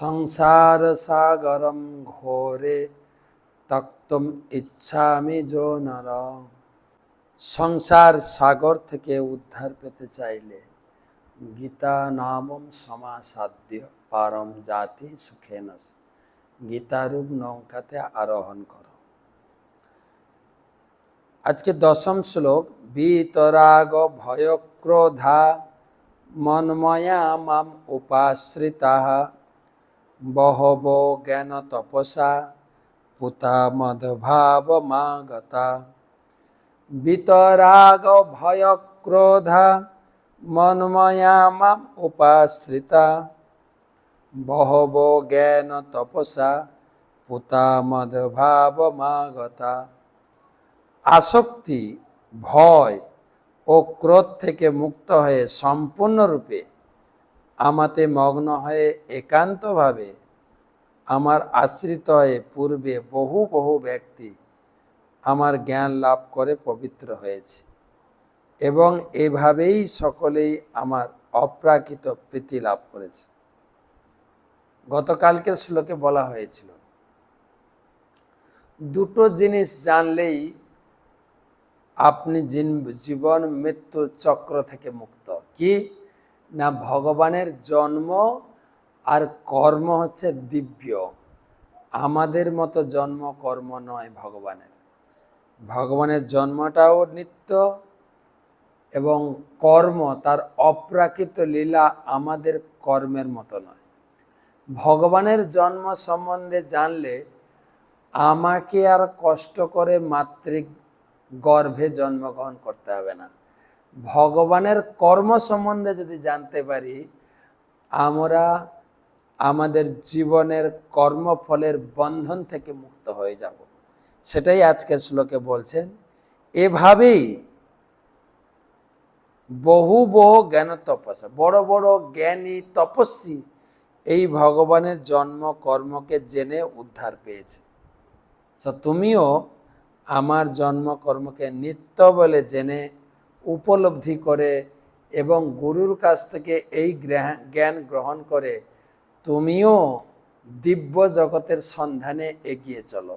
সংসার সাগরম ঘোরে তক্তুম ইচ্ছামি যো নর। সংসার সাগর থেকে উদ্ধার পেতে চাইলে গীতা নামম সমাসাদ্য পারম জাতি সুখেন। গীতারূপ নৌকাতে আরোহণ করো। আজকে দশম শ্লোক। বিতরাগ ভয় ক্রোধা মন্ময়া মাম উপাশ্রিতাঃ বহব জ্ঞান তপসা পুতা মদভাবমাগতা। বিতরাগ ভয় ক্রোধা মন্ময়া মাম উপাশ্রিতা বহব জ্ঞান তপসা পুতা মদভাবমাগতা। আসক্তি, ভয় ও ক্রোধ থেকে মুক্ত হয়ে সম্পূর্ণরূপে আমাতে মগ্ন হয়ে একান্তভাবে আমার আশ্রিত হয়ে পূর্বে বহু বহু ব্যক্তি আমার জ্ঞান লাভ করে পবিত্র হয়েছে এবং এভাবেই সকলেই আমার অপ্রাকৃত প্রীতি লাভ করেছে। গতকালকের শ্লোকে বলা হয়েছিল দুটো জিনিস জানলেই আপনি জীবন মৃত্যু চক্র থেকে মুক্ত। কি না, ভগবানের জন্ম আর কর্ম হচ্ছে দিব্য। আমাদের মতো জন্ম কর্ম নয় ভগবানের। ভগবানের জন্মটাও নিত্য এবং কর্ম তার অপ্রাকৃত লীলা আমাদের কর্মের মতো নয়। ভগবানের জন্ম সম্বন্ধে জানলে আমাকে আর কষ্ট করে মাতৃ গর্ভে জন্মগ্রহণ করতে হবে না। ভগবানের কর্ম সম্বন্ধে যদি জানতে পারি আমরা আমাদের জীবনের কর্মফলের বন্ধন থেকে মুক্ত হয়ে যাব। সেটাই আজকের শ্লোকে বলছেন। এভাবেই বহু বহু জ্ঞান তপস্যা, বড় বড় জ্ঞানী তপস্বী এই ভগবানের জন্ম কর্মকে জেনে উদ্ধার পেয়েছে। তুমিও আমার জন্ম কর্মকে নিত্য বলে জেনে উপলব্ধি করে এবং গুরুর কাছ থেকে এই জ্ঞান গ্রহণ করে তুমিও দিব্য জগতের সন্ধানে এগিয়ে চলো।